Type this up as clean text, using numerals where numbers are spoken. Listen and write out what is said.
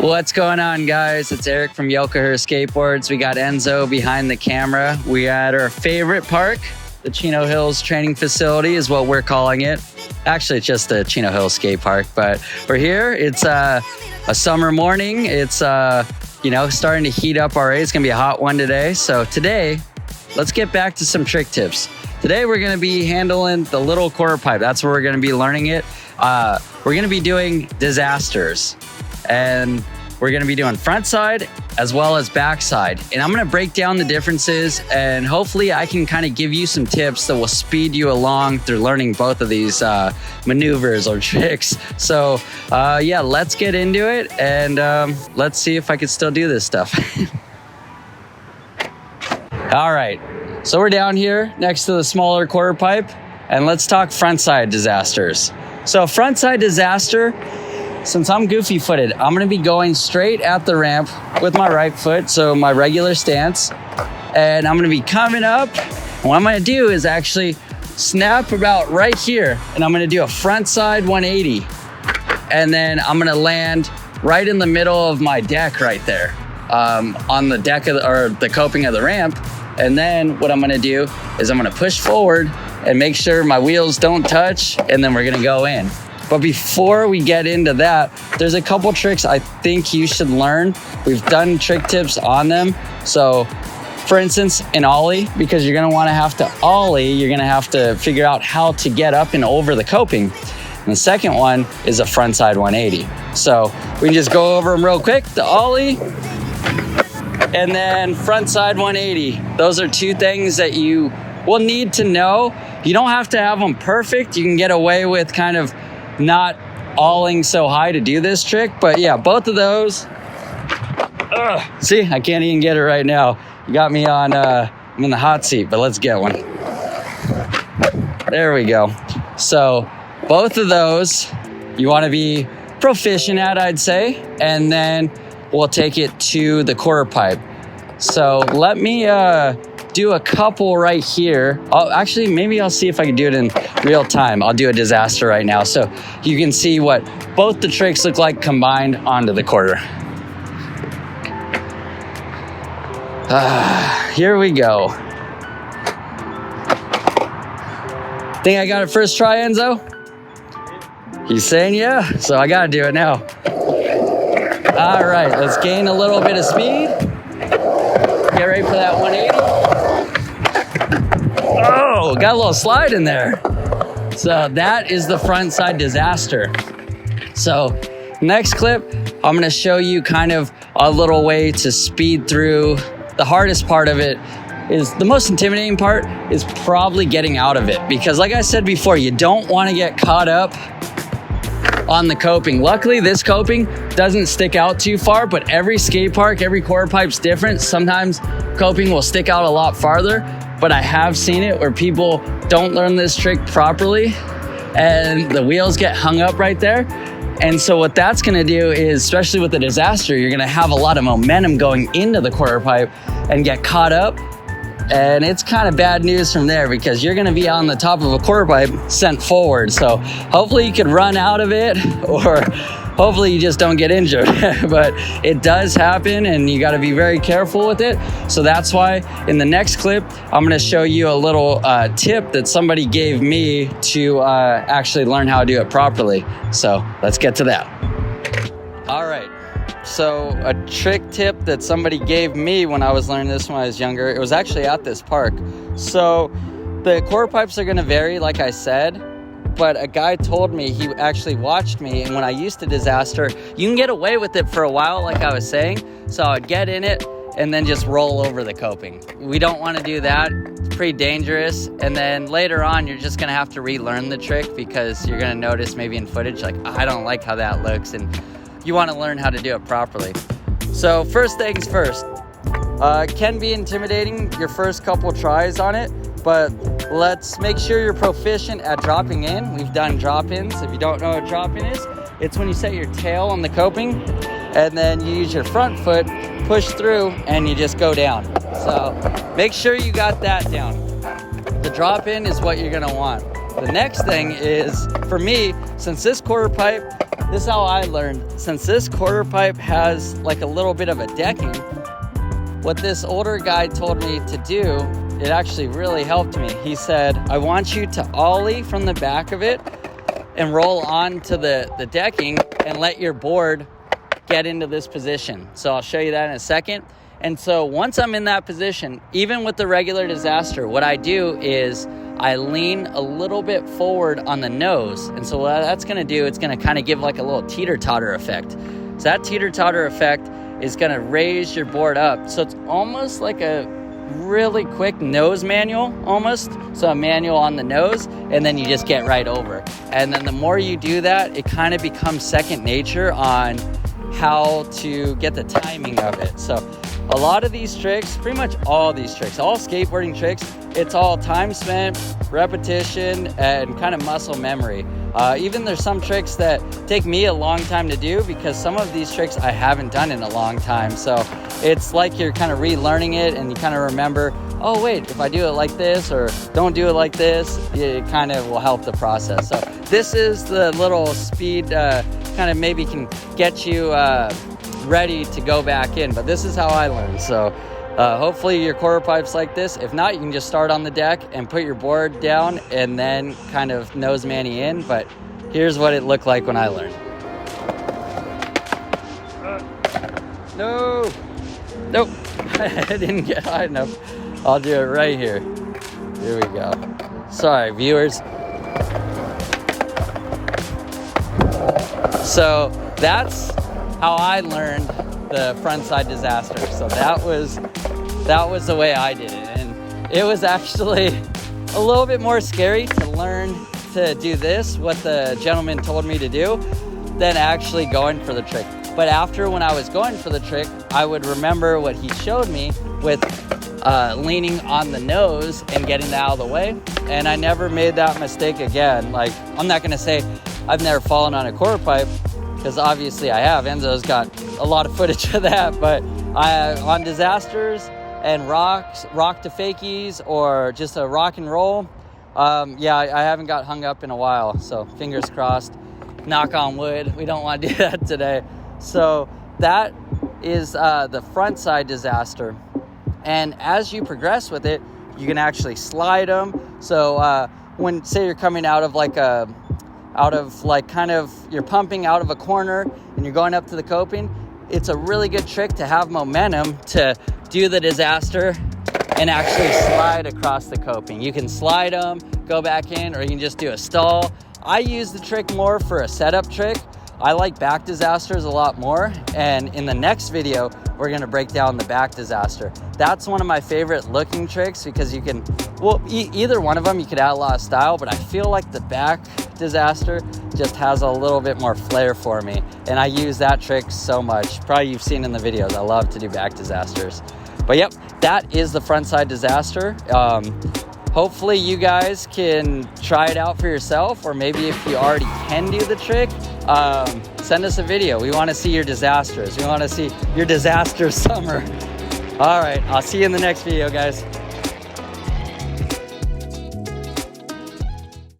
What's going on, guys? It's Eric from Yokohama Skateboards. We got Enzo behind the camera. We are at our favorite park, the Chino Hills Training Facility is what we're calling it. Actually, it's just the Chino Hills Skate Park, but we're here. It's a summer morning. It's starting to heat up already. It's gonna be a hot one today. So today, let's get back to some trick tips. Today, we're gonna be handling the little quarter pipe. That's where we're gonna be learning it. We're gonna be doing disasters. And we're gonna be doing front side as well as back side. And I'm gonna break down the differences, and hopefully I can kind of give you some tips that will speed you along through learning both of these maneuvers or tricks. So yeah, let's get into it, and let's see if I can still do this stuff. All right, so we're down here next to the smaller quarter pipe, and let's talk front side disasters. So front side disaster, since I'm goofy footed, I'm gonna be going straight at the ramp with my right foot, so my regular stance, and I'm gonna be coming up. And what I'm gonna do is actually snap about right here, and I'm gonna do a front side 180. And then I'm gonna land right in the middle of my deck right there, on the deck of the coping of the ramp. And then what I'm gonna do is I'm gonna push forward and make sure my wheels don't touch, and then we're gonna go in. But before we get into that, there's a couple tricks I think you should learn. We've done trick tips on them. So for instance, an ollie, because you're gonna wanna have to ollie, you're gonna have to figure out how to get up and over the coping. And the second one is a frontside 180. So we can just go over them real quick, the ollie, and then frontside 180. Those are two things that you will need to know. You don't have to have them perfect. You can get away with kind of not alling so high to do this trick, but yeah, both of those. See, I can't even get it right now. You got me on, I'm in the hot seat, but let's get one. There we go. So both of those you want to be proficient at, I'd say, and then we'll take it to the quarter pipe. So let me do a couple right here. Actually, maybe I'll see if I can do it in real time. I'll do a disaster right now so you can see what both the tricks look like combined onto the quarter. Here we go. Think I got it first try, Enzo? He's saying yeah, so I gotta do it now. All right, let's gain a little bit of speed. Get ready for that 180. Oh, got a little slide in there. So that is the front side disaster. So next clip, I'm gonna show you kind of a little way to speed through. The hardest part of it is, the most intimidating part is probably getting out of it, because like I said before, you don't wanna get caught up on the coping. Luckily, this coping doesn't stick out too far, but every skate park, every quarter pipe's different. Sometimes coping will stick out a lot farther, but I have seen it where people don't learn this trick properly and the wheels get hung up right there. And so what that's gonna do is, especially with the disaster, you're gonna have a lot of momentum going into the quarter pipe and get caught up. And it's kind of bad news from there, because you're gonna be on the top of a quarter pipe sent forward. So hopefully you can run out of it, or hopefully you just don't get injured. But it does happen, and you gotta be very careful with it. So that's why in the next clip, I'm gonna show you a little tip that somebody gave me to actually learn how to do it properly. So let's get to that. All right. So a trick tip that somebody gave me when I was learning this when I was younger, it was actually at this park. So the quarter pipes are gonna vary, like I said, but a guy told me, he actually watched me, and when I used to disaster, you can get away with it for a while, like I was saying. So I'd get in it and then just roll over the coping. We don't wanna do that. It's pretty dangerous. And then later on, you're just gonna have to relearn the trick, because you're gonna notice maybe in footage, like, I don't like how that looks, and you want to learn how to do it properly. So first things first, can be intimidating your first couple tries on it, but let's make sure you're proficient at dropping in. We've done drop-ins. If you don't know what drop-in is, it's when you set your tail on the coping and then you use your front foot, push through, and you just go down. So make sure you got that down. The drop-in is what you're gonna want. The next thing is, for me, since this quarter pipe, this is how I learned, since this quarter pipe has like a little bit of a decking, what this older guy told me to do, it actually really helped me. He said, I want you to ollie from the back of it and roll onto the decking and let your board get into this position. So I'll show you that in a second. And so once I'm in that position, even with the regular Disaster, what I do is I lean a little bit forward on the nose. And so what that's gonna do, it's gonna kind of give like a little teeter-totter effect. So that teeter-totter effect is gonna raise your board up. So it's almost like a really quick nose manual, almost. So a manual on the nose, and then you just get right over. And then the more you do that, it kind of becomes second nature on how to get the timing of it. So a lot of these tricks, pretty much all these tricks, all skateboarding tricks, it's all time spent, repetition, and kind of muscle memory. Even there's some tricks that take me a long time to do because some of these tricks I haven't done in a long time. So it's like you're kind of relearning it and you kind of remember, oh wait, if I do it like this or don't do it like this, it kind of will help the process. So this is the little speed, kind of maybe can get you ready to go back in, but this is how I learned. So hopefully your quarter pipe's like this. If not, you can just start on the deck and put your board down and then kind of nose manny in. But here's what it looked like when I learned. No, nope, I didn't get high enough. I'll do it right here. Here we go. Sorry, viewers. So that's how I learned the Frontside Disaster. So that was the way I did it. And it was actually a little bit more scary to learn to do this, what the gentleman told me to do, than actually going for the trick. But after, when I was going for the trick, I would remember what he showed me with leaning on the nose and getting that out of the way. And I never made that mistake again. Like, I'm not gonna say I've never fallen on a quarter pipe, because obviously I have. Enzo's got a lot of footage of that, but on disasters and rock to fakies or just a rock and roll, yeah, I haven't got hung up in a while. So fingers crossed, knock on wood, we don't want to do that today. So that is the Frontside Disaster. And as you progress with it, you can actually slide them. So when, say you're coming out of like you're pumping out of a corner and you're going up to the coping, it's a really good trick to have momentum to do the Disaster and actually slide across the coping. You can slide them, go back in, or you can just do a stall. I use the trick more for a setup trick. I like back disasters a lot more, and in the next video we're going to break down the back disaster. That's one of my favorite looking tricks because you can, well, either one of them you could add a lot of style, but I feel like the back disaster just has a little bit more flair for me, and I use that trick so much. Probably you've seen in the videos, I love to do back disasters. But yep, that is the Frontside Disaster. Hopefully you guys can try it out for yourself, or maybe if you already can do the trick, send us a video. We want to see your disasters. We want to see your disaster summer. All right, I'll see you in the next video, guys.